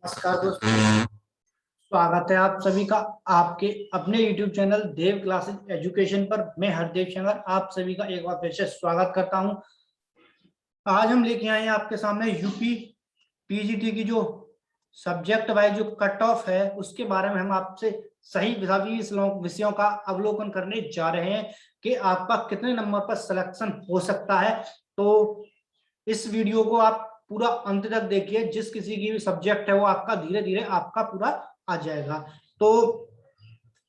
नमस्कार दोस्तों, स्वागत है आप सभी का आपके अपने YouTube चैनल देव क्लासेस एजुकेशन पर। मैं हरदेव शंकर आप सभी का एक बार फिर से स्वागत करता हूं। आज हम लेके आए हैं आपके सामने यूपी पीजीटी की जो सब्जेक्ट वाइज जो कट ऑफ है उसके बारे में हम आपसे सही सभी विषयों का अवलोकन करने जा रहे हैं कि आपका कितने नंबर पर सिलेक्शन हो सकता है। तो इस वीडियो को आप पूरा अंत तक देखिए, जिस किसी की भी सब्जेक्ट है वो आपका धीरे धीरे आपका पूरा आ जाएगा। तो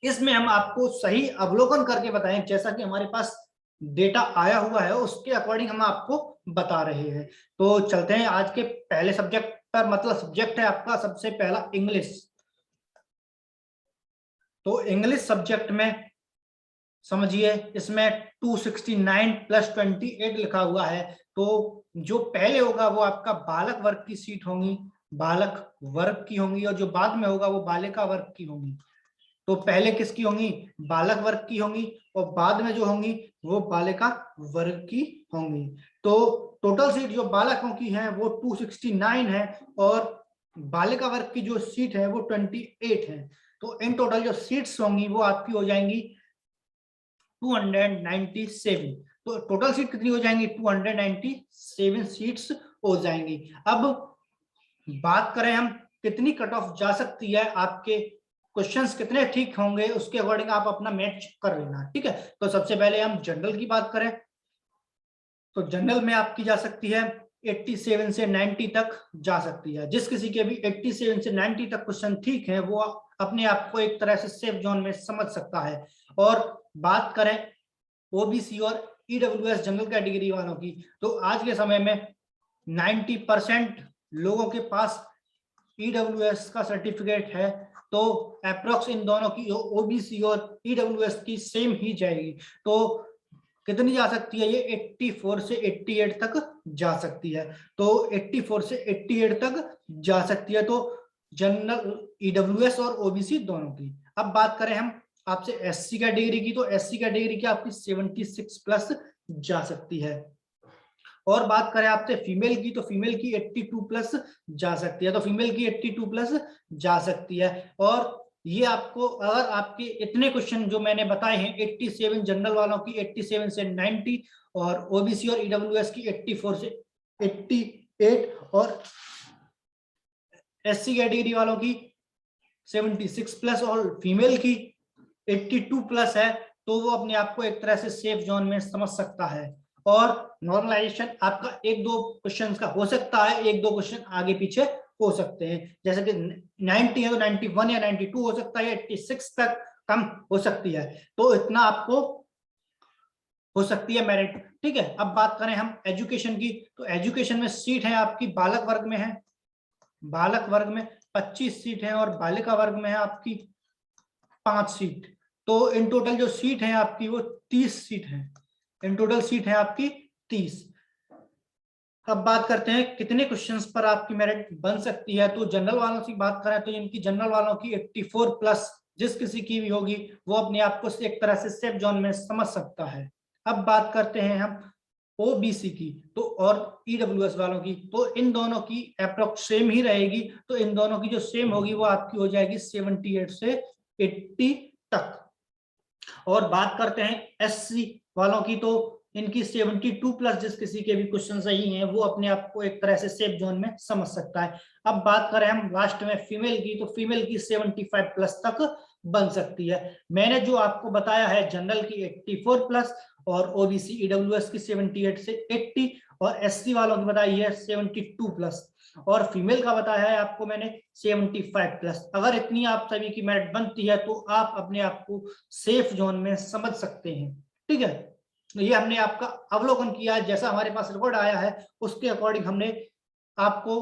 इसमें हम आपको सही अवलोकन करके बताएं, जैसा कि हमारे पास डेटा आया हुआ है उसके अकॉर्डिंग हम आपको बता रहे हैं। तो चलते हैं आज के पहले सब्जेक्ट पर। मतलब सब्जेक्ट है आपका सबसे पहला इंग्लिश। तो इंग्लिश सब्जेक्ट में समझिए, इसमें 269 प्लस 28 लिखा हुआ है। तो जो पहले होगा वो आपका बालक वर्ग की सीट होंगी, बालक वर्ग की होंगी, और जो बाद में होगा वो बालिका वर्ग की होंगी। तो पहले किसकी होंगी? बालक वर्ग की होंगी, और बाद में जो होंगी वो बालिका वर्ग की होंगी। तो टोटल सीट जो बालकों की है वो 269 है, और बालिका वर्ग की जो सीट है वो 28 है। तो इन टोटल जो सीट्स होंगी वो आपकी हो जाएंगी 297। तो टोटल सीट कितनी हो जाएंगी? 297 सीट्स हो जाएंगी। अब बात करें हम कितनी कट ऑफ जा सकती है, आपके क्वेश्चंस कितने ठीक होंगे उसके अकॉर्डिंग आप अपना मैच कर लेना। ठीक है, तो सबसे पहले हम जनरल की बात करें तो जनरल में आपकी जा सकती है 87 से 90 तक जा सकती है। जिस किसी के भी 87 से 90 तक क्वेश्चन ठीक है वो अपने आप को एक तरह से सेफ जोन में समझ सकता है। और बात करें ओबीसी और ईडब्ल्यूएस जनरल कैटेगरी वालों की, तो आज के समय में 90% लोगों के पास ईडब्ल्यूएस का सर्टिफिकेट है। तो अप्रोक्स इन दोनों की ओबीसी और ईडब्ल्यूएस की सेम ही जाएगी। तो कितनी जा सकती है? ये 84 से 88 तक जा सकती है। तो 84 से 88 तक जा सकती है। तो जनरल ईडब्ल्यूएस और ओबीसी दोनों की। अब बात करें हम आपसे एससी कैटेगरी की, तो एससी कैटेगरी की आपकी 76 प्लस जा सकती है। और बात करें आपसे फीमेल की, तो फीमेल की 82 प्लस जा सकती है। तो फीमेल की 82 प्लस जा सकती है। और ये आपको अगर आपके इतने क्वेश्चन जो मैंने बताए हैं 87 जनरल वालों की 87 से 90, और ओबीसी और ईडब्ल्यूएस की 84 से 88, और एससी कैटेगरी वालों की 76 प्लस और फीमेल की 82 प्लस है, तो वो अपने आप को एक तरह से सेफ जोन में समझ सकता है। और नॉर्मलाइजेशन आपका एक दो क्वेश्चन का हो सकता है, एक दो क्वेश्चन आगे पीछे हो सकते हैं। जैसे कि 90 है तो 91 या 92 हो सकता है, 86 तक कम हो सकती है। तो इतना आपको हो सकती है मेरिट। ठीक है, अब बात करें हम एजुकेशन की, तो एजुकेशन में सीट है आपकी बालक वर्ग में है, बालक वर्ग में 25 सीट है, और बालिका वर्ग में है आपकी 5 सीट। तो इन टोटल जो सीट है आपकी वो 30 सीट है। इन टोटल सीट है आपकी 30। अब बात करते हैं कितने क्वेश्चंस पर आपकी मेरिट बन सकती है। तो जनरल वालों की बात करें तो इनकी जनरल वालों की 84 प्लस जिस किसी की भी होगी वो अपने आप को एक तरह से सेफ जोन में समझ सकता है। अब बात करते हैं हम ओबीसी की, तो और ईडब्ल्यूएस वालों की, तो इन दोनों की अप्रोक्स सेम ही रहेगी। तो इन दोनों की जो सेम होगी वो आपकी हो जाएगी 78 से 80 तक। और बात करते हैं एससी वालों की, तो इनकी 72 प्लस जिस किसी के भी क्वेश्चन सही हैं वो अपने आप को एक तरह से सेफ जोन में समझ सकता है। अब बात करें हम लास्ट में फीमेल की, तो फीमेल की 75 प्लस तक बन सकती है। मैंने जो आपको बताया है जनरल की 84 प्लस, और ओबीसी ईडब्ल्यूएस की 78 से 80, और एससी वालों की बताई है 72 प्लस, और फीमेल का बताया है आपको मैंने 75 प्लस। अगर इतनी आप सभी की मेरिट बनती है तो आप अपने आप को सेफ जोन में समझ सकते हैं। ठीक है, तो ये हमने आपका अवलोकन किया है, जैसा हमारे पास रिकॉर्ड आया है उसके अकॉर्डिंग हमने आपको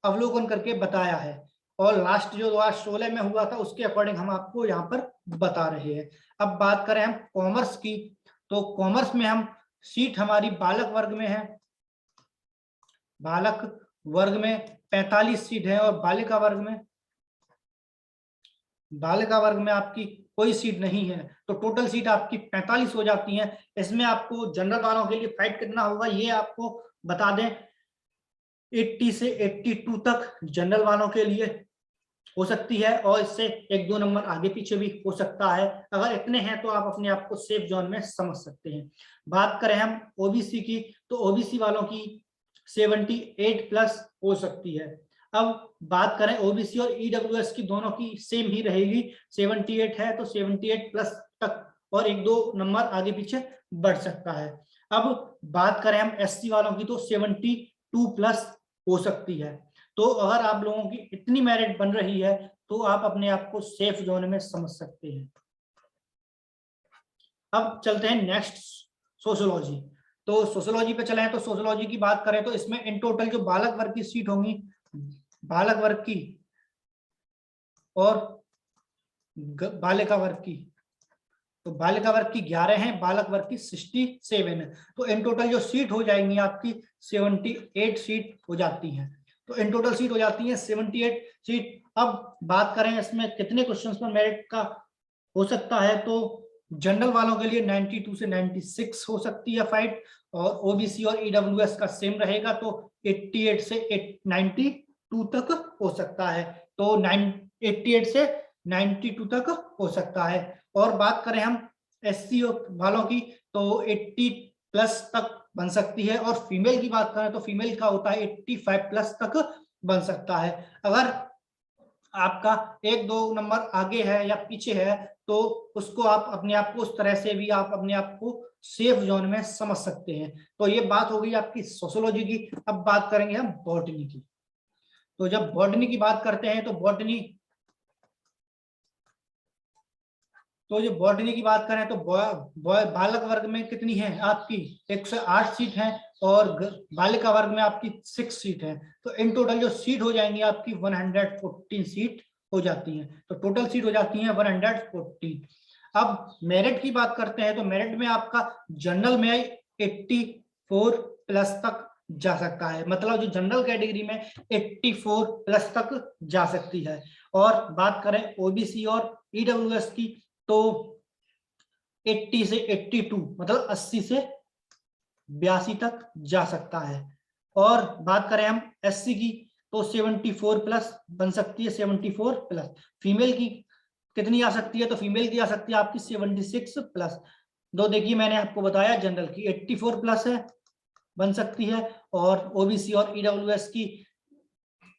अवलोकन करके बताया है। और लास्ट जो 2016 में हुआ था उसके अकॉर्डिंग हम आपको यहाँ पर बता रहे हैं। अब बात करें हम कॉमर्स की, तो कॉमर्स में हम सीट हमारी बालक वर्ग में है, बालक वर्ग में 45 सीट है, और बालिका वर्ग में आपकी कोई सीट नहीं है। तो टोटल सीट आपकी 45 हो जाती हैं। इसमें आपको जनरल वालों के लिए फाइट करना होगा, ये आपको बता दें 80 से 82 तक जनरल वालों के लिए हो सकती है, और इससे एक दो नंबर आगे पीछे भी हो सकता है। अगर इतने हैं तो आप अपने आप को सेफ जोन में समझ सकते हैं। बात करें हम ओबीसी की, तो ओबीसी वालों की 78 प्लस हो सकती है। अब बात करें ओबीसी और ईडब्ल्यूएस की, दोनों की सेम ही रहेगी, 78 है तो 78 प्लस तक, और एक दो नंबर आगे पीछे बढ़ सकता है। अब बात करें हम एससी वालों की, तो 72 प्लस हो सकती है। तो अगर आप लोगों की इतनी मेरिट बन रही है तो आप अपने आप को सेफ जोन में समझ सकते हैं। अब चलते हैं नेक्स्ट, सोशियोलॉजी। तो सोशियोलॉजी पे चले हैं, तो सोशियोलॉजी की बात करें तो इसमें इन टोटल जो बालक वर्ग की सीट होंगी, बालक वर्ग की और बालिका वर्ग की, तो बालिका वर्ग की 11 है, बालक वर्ग की 67 है। तो इन टोटल जो सीट हो जाएंगी आपकी 78 सीट हो जाती हैं। तो इन टोटल सीट हो जाती है 78 सीट। अब बात करें इसमें कितने क्वेश्चंस पर मेरिट का हो सकता है, तो जनरल वालों के लिए 92 से 96 हो सकती है फाइट, और ओबीसी और ईडब्ल्यूएस का सेम रहेगा, तो 88 से 92 तक हो सकता है। तो 88 से 92 तक हो सकता है। और बात करें हम एससी वालों की, तो 80 प्लस तक बन सकती है, और फीमेल की बात करें तो फीमेल का होता है 85 प्लस तक बन सकता है। अगर आपका एक दो नंबर आगे है या पीछे है तो उसको आप अपने आप को उस तरह से भी आप अपने आप को सेफ जोन में समझ सकते हैं। तो ये बात हो गई आपकी सोशियोलॉजी की। अब बात करेंगे हम बॉटनी की। तो जब बॉटनी की बात करते हैं तो बॉटनी, तो जो बॉटनी की बात करें तो बालक वर्ग में कितनी है आपकी 108 सीट है, और बालिका वर्ग में आपकी 6 सीट है। तो इन टोटल जो सीट हो जाएंगी आपकी 114 सीट हो जाती है। तो टोटल सीट हो जाती है 114। अब मेरिट की बात करते हैं, तो मेरिट में आपका जनरल में 84 प्लस तक जा सकता है, मतलब जो जनरल कैटेगरी में 84 प्लस तक जा सकती है। और बात करें ओबीसी और ईडब्ल्यूएस की, तो 80 से 82, मतलब 80 से 82 तक जा सकता है। और बात करें हम एससी की, तो 74 प्लस बन सकती है, 74 प्लस। फीमेल की कितनी आ सकती है, तो फीमेल की आ सकती है आपकी 76 प्लस। दो देखिए मैंने आपको बताया जनरल की 84 प्लस है, बन सकती है, और ओबीसी और ईडब्ल्यूएस की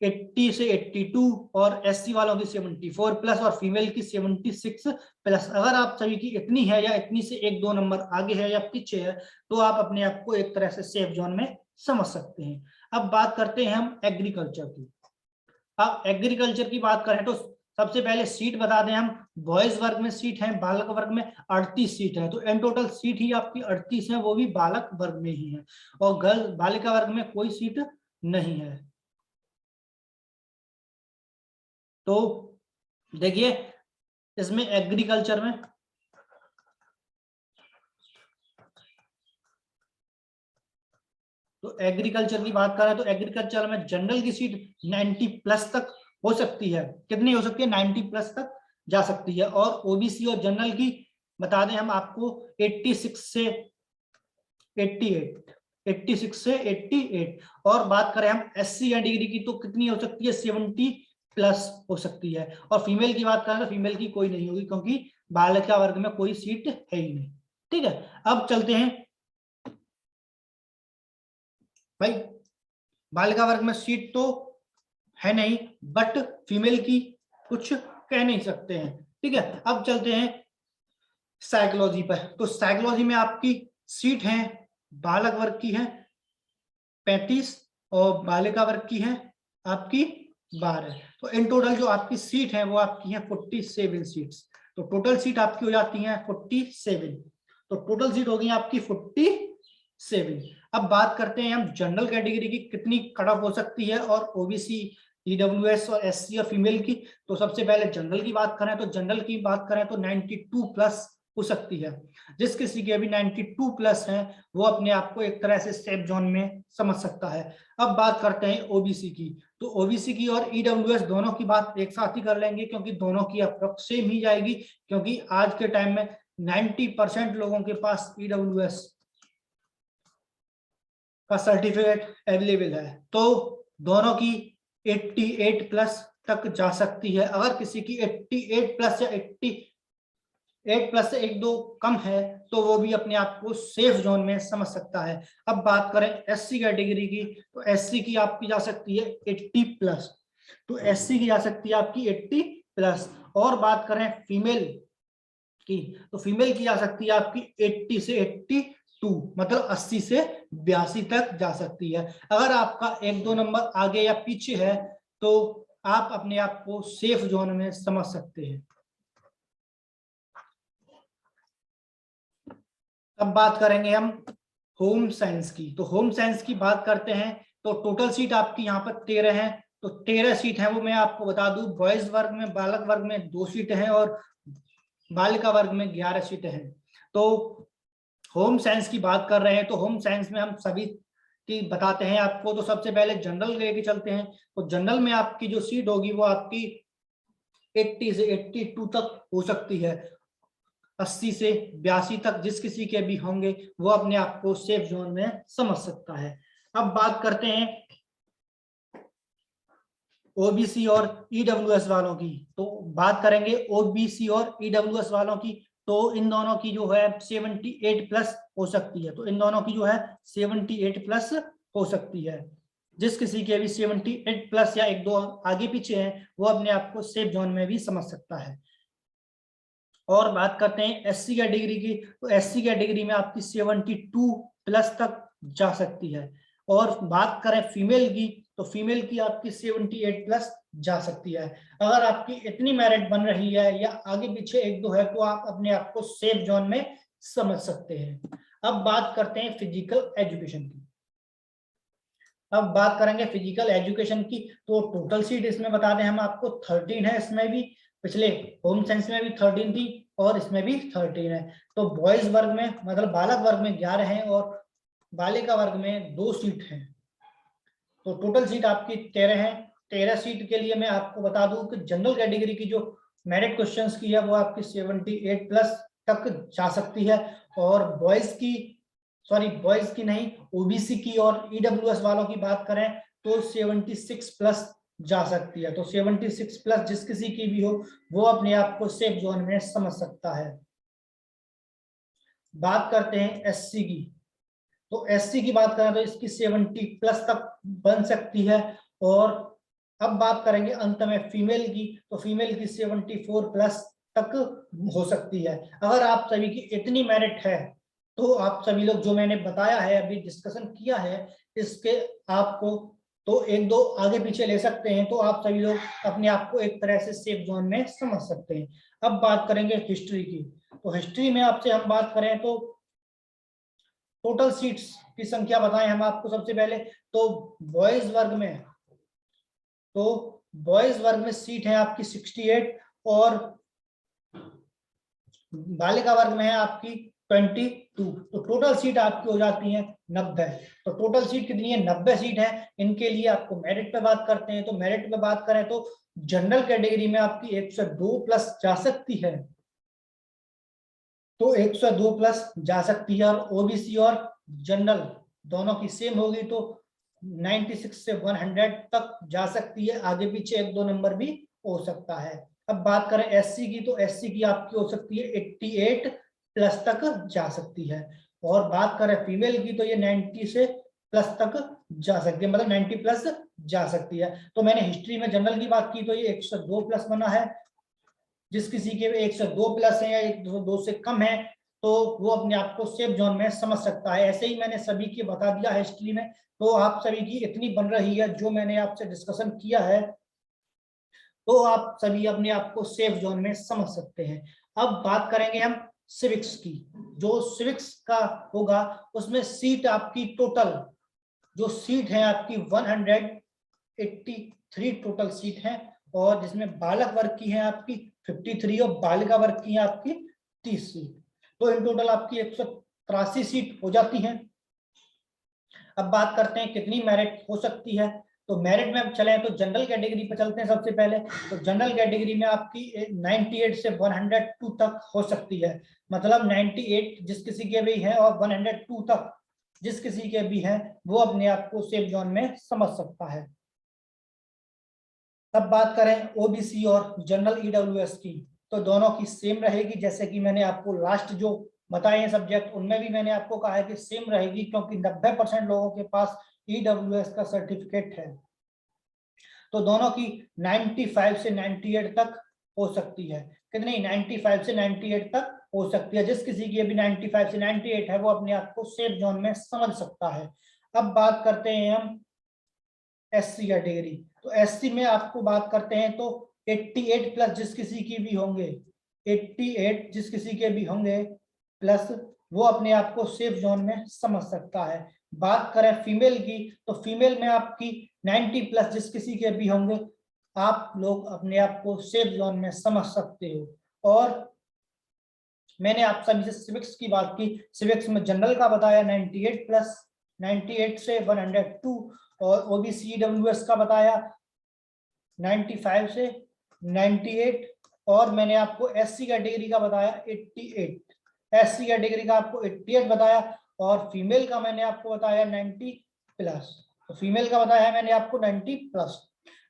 80 से 82, और एससी वालों की 74 प्लस, और फीमेल की 76 प्लस। अगर आप सभी की इतनी है या इतनी से एक दो नंबर आगे है या पीछे है तो आप अपने आप को एक तरह से सेफ जोन में समझ सकते हैं। अब बात करते हैं हम एग्रीकल्चर की। अब एग्रीकल्चर की बात करें तो सबसे पहले सीट बता दें हम, बॉयज वर्ग में सीट है, बालक वर्ग में 38 सीट है। तो इन टोटल सीट ही आपकी 38 है, वो भी बालक वर्ग में ही है, और गर्ल बालिका वर्ग में कोई सीट नहीं है। तो देखिए इसमें एग्रीकल्चर में, तो एग्रीकल्चर की बात करें तो एग्रीकल्चर में जनरल की सीट 90 प्लस तक हो सकती है। कितनी हो सकती है, 90 प्लस तक जा सकती है। और ओबीसी और जनरल की बता दें हम आपको 86 से 88, 86 से 88। और बात करें हम एससी या डिग्री की, तो कितनी हो सकती है, 70 प्लस हो सकती है। और फीमेल की बात करें तो फीमेल की कोई नहीं होगी, क्योंकि बालिका वर्ग में कोई सीट है ही नहीं। ठीक है, अब चलते हैं भाई, बालिका वर्ग में सीट तो है नहीं, बट फीमेल की कुछ कह नहीं सकते हैं। ठीक है, अब चलते हैं साइकोलॉजी पर। तो साइकोलॉजी में आपकी सीट है, बालक वर्ग की है 35, और बालिका वर्ग की है आपकी 12। तो इन टोटल जो आपकी सीट है वो आपकी है 47 सीट्स। तो टोटल सीट आपकी हो जाती है 47। तो टोटल सीट हो गई आपकी 47। अब बात करते हैं हम जनरल कैटेगरी की कितनी कट ऑफ हो सकती है, और ओबीसी, ईडब्ल्यूएस और एससी और फीमेल की। तो सबसे पहले जनरल की बात करें तो जनरल की बात करें तो 92 प्लस हो सकती है। जिस किसी की अभी 92 प्लस है वो अपने आप को एक तरह से सेफ जोन में समझ सकता है। अब बात करते हैं ओबीसी की। तो ओबीसी की और ईडब्ल्यूएस दोनों की बात एक साथ ही कर लेंगे, क्योंकि दोनों की अप्रोक्स सेम ही जाएगी, क्योंकि आज के टाइम में 90% लोगों के पास ईडब्ल्यूएस का सर्टिफिकेट अवेलेबल है। तो दोनों की 88 प्लस तक जा सकती है। अगर किसी की 88 प्लस या 88 प्लस से 1-2 कम है तो वो भी अपने आप को सेफ जोन में समझ सकता है। अब बात करें एससी कैटेगरी की, तो एससी की आपकी जा सकती है 80 प्लस, तो एससी की जा सकती है आपकी 80 प्लस। और बात करें फीमेल की, तो फीमेल की जा सकती है आपकी 80 से 82, मतलब 80 से 82 तक जा सकती है। अगर आपका 1-2 नंबर आगे या पीछे है तो आप अपने आप को सेफ जोन में समझ सकते हैं। अब बात करेंगे हम होम साइंस की, तो होम साइंस की बात करते हैं तो टोटल सीट आपकी यहाँ पर 13 है। तो 13 सीट है, वो मैं आपको बता दूं, बॉयज वर्ग में, बालक वर्ग में 2 सीटें हैं और बालिका वर्ग में 11 सीटें हैं। तो होम साइंस की बात कर रहे हैं तो होम साइंस में हम सभी की बताते हैं आपको। तो सबसे पहले जनरल लेके चलते हैं, तो जनरल में आपकी जो सीट होगी वो आपकी 80 से 82 तक हो सकती है। 80 से 82 तक जिस किसी के भी होंगे वो अपने आप को सेफ जोन में समझ सकता है। अब बात करते हैं ओबीसी और ईडब्ल्यूएस वालों की, तो बात करेंगे ओबीसी और ईडब्ल्यूएस वालों की। तो इन दोनों की जो है 78 प्लस हो सकती है, तो इन दोनों की जो है 78 प्लस हो सकती है। जिस किसी के भी 78 प्लस या 1-2 आगे पीछे हैं वो अपने आप को सेफ जोन में भी समझ सकता है। और बात करते हैं एससी कैटेगरी की, तो एससी कैटेगरी में आपकी 72 प्लस तक जा सकती है। और बात करें फीमेल की, तो फीमेल की आपकी 78 प्लस जा सकती है। अगर आपकी इतनी मेरिट बन रही है या आगे पीछे 1-2 है तो आप अपने आप को सेफ जोन में समझ सकते हैं। अब बात करते हैं फिजिकल एजुकेशन की। अब बात करेंगे फिजिकल एजुकेशन की, तो टोटल सीट इसमें बता दें हम आपको 13 है। इसमें भी पिछले होम साइंस में भी 13 थी और इसमें भी 13 है। तो बॉयज वर्ग में, मतलब बालक वर्ग में 11 है और बालिका वर्ग में 2 सीट है। तो टोटल सीट आपकी 13 है। 13 सीट के लिए मैं आपको बता दूं कि जनरल कैटेगरी की जो मेरिट क्वेश्चंस की है वो आपकी 78 प्लस तक जा सकती है। और बॉयज की नहीं, ओबीसी की और ईडब्ल्यूएस वालों की बात करें तो 76 प्लस जा सकती है। तो 76 प्लस जिस किसी की भी हो वो अपने आप को सेफ जोन में समझ सकता है। बात करते हैं एससी की, तो एससी की बात करें तो इसकी 70 प्लस तक बन सकती है। और अब बात करेंगे अंत में फीमेल की, तो फीमेल की 74 प्लस तक हो सकती है। अगर आप सभी की इतनी मेरिट है तो आप सभी लोग जो मैंने बताया है, अभी डिस्कशन किया है, इसके आपको तो 1-2 आगे पीछे ले सकते हैं, तो आप सभी लोग अपने आप को एक तरह से सेफ जोन में समझ सकते हैं। अब बात करेंगे हिस्ट्री की, तो हिस्ट्री में आपसे हम बात करें तो टोटल सीट्स की संख्या बताएं हम आपको सबसे पहले। तो बॉयज वर्ग में, सीट है आपकी 68 और बालिका वर्ग में है आपकी 22। तो टोटल सीट आपकी हो जाती है 90। तो टोटल सीट कितनी है? 90 सीट है। इनके लिए आपको मेरिट पे बात करते हैं, तो मेरिट पे बात करें तो जनरल कैटेगरी में आपकी 102 प्लस जा सकती है, तो 102 प्लस जा सकती है। और ओबीसी और जनरल दोनों की सेम होगी तो 96 से 100 तक जा सकती है, आगे पीछे 1-2 नंबर भी हो सकता है। अब बात करें एससी की, तो एससी की आपकी हो सकती है 88 प्लस तक जा सकती है। और बात करें फीमेल की तो ये 90 से प्लस तक जा सकती है, मतलब 90 प्लस जा सकती है। तो मैंने हिस्ट्री में जनरल की बात की तो ये 102 प्लस बना है। जिस किसी के 102 प्लस है या 102 से कम है तो वो अपने आप को सेफ जोन में समझ सकता है। ऐसे ही मैंने सभी की बता दिया है हिस्ट्री में, तो आप सभी की इतनी बन रही है जो मैंने आपसे डिस्कशन किया है, तो आप सभी अपने आप को सेफ जोन में समझ सकते हैं। अब बात करेंगे हम सिविक्स की। जो सिविक्स का होगा उसमें सीट आपकी टोटल जो सीट है आपकी 183 टोटल सीट है, और जिसमें बालक वर्ग की है आपकी 53 और बालिका वर्ग की है आपकी 30 सीट। तो इन टोटल आपकी 183 सीट हो जाती हैं। अब बात करते हैं कितनी मेरिट हो सकती है, तो मेरिट में चले तो जनरल कैटेगरी पे चलते हैं सबसे पहले। तो जनरल कैटेगरी में आपकी 98 से 102 तक हो सकती है, मतलब 98 जिस किसी के भी है और 102 तक जिस किसी के भी है वो अपने आप को सेफ जोन में समझ सकता है। अब बात करें ओबीसी और जनरल ईडब्ल्यूएस की, तो दोनों की सेम रहेगी, जैसे कि मैंने आपको लास्ट जो बताए हैं सब्जेक्ट उनमें भी मैंने आपको कहा है कि सेम रहेगी, क्योंकि 90% लोगों के पास ईडब्ल्यूएस का सर्टिफिकेट है। तो दोनों की 95 से 98 तक हो सकती है। कितनी? 95 से 98 तक हो सकती है। जिस किसी की अभी 95 से 98 है वो अपने आप को सेफ जोन में समझ सकता है। अब बात करते हैं हम एससी कैटेगरी। तो एससी में आपको बात करते हैं तो 88 प्लस जिस किसी की भी होंगे, 88 जिस किसी के भी होंगे प्लस, वो अपने आप को सेफ जोन में समझ सकता है। बात करें फीमेल की, तो फीमेल में आपकी 90 प्लस जिस किसी के भी होंगे, आप लोग अपने आप को सेफ जोन में समझ सकते हो। और मैंने आप सभी से सिविक्स की बात की, सिविक्स में जनरल का बताया 98 प्लस, 98 से 102, और ओबीसी डब्ल्यूएस का बताया 95 से 98, और मैंने आपको एससी कैटेगरी का बताया 88, एससी कैटेगरी का आपको 88 बताया, और फीमेल का मैंने आपको बताया 90 प्लस, तो फीमेल का बताया है मैंने आपको 90 प्लस।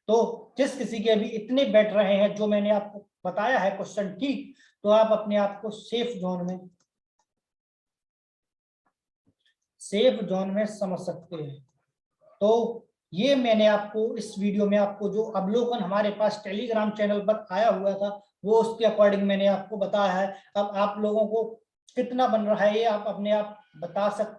तो जिस किसी के भी इतने बैठ रहे हैं जो मैंने आपको बताया है क्वेश्चन ठीक, तो आप अपने आप को सेफ जोन में समझ सकते हैं। तो ये मैंने आपको इस वीडियो में आपको जो अवलोकन हमारे पास टेलीग्राम चैनल पर आया हुआ था वो उसके अकॉर्डिंग मैंने आपको बताया है। अब आप लोगों को कितना बन रहा है ये आप अपने आप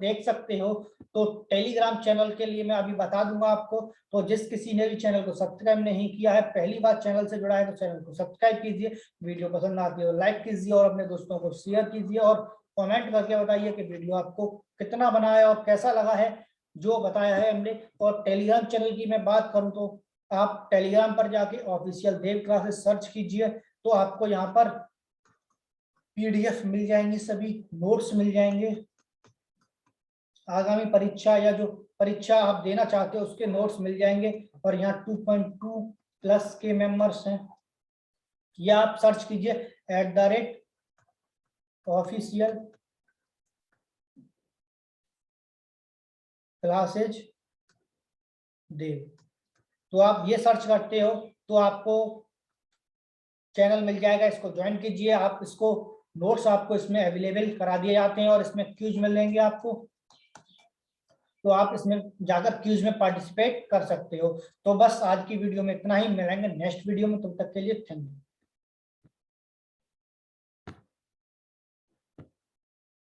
देख सकते हो। तो टेलीग्राम चैनल के लिए मैं अभी बता दूंगा आपको। तो जिस किसी ने भी चैनल को सब्सक्राइब नहीं किया है, पहली बार चैनल से जुड़ा है, तो चैनल को सब्सक्राइब कीजिए, वीडियो पसंद आती है तो लाइक कीजिए और अपने दोस्तों को शेयर कीजिए, और कमेंट करके बताइए कि वीडियो आपको कितना बना है और कैसा लगा है जो बताया है हमने। और टेलीग्राम चैनल की मैं बात करूं तो आप टेलीग्राम पर जाके ऑफिशियल देव क्लासेस सर्च कीजिए, तो आपको यहाँ पर पीडीएफ मिल जाएंगे, सभी नोट्स मिल जाएंगे, आगामी परीक्षा या जो परीक्षा आप देना चाहते हो उसके नोट्स मिल जाएंगे। और यहाँ 2.2 प्लस के मेंबर्स हैं, या आप सर्च कीजिए @ऑफिशियल क्लासेज देव। तो आप ये सर्च करते हो तो आपको चैनल मिल जाएगा, इसको ज्वाइन कीजिए। आप इसको नोट्स आपको इसमें अवेलेबल करा दिए जाते हैं और इसमें क्यूज मिलेंगे आपको, तो आप इसमें जाकर क्यूज में पार्टिसिपेट कर सकते हो। तो बस आज की वीडियो में इतना ही, मिलेंगे नेक्स्ट वीडियो में, तब तक के लिए थैंक यू।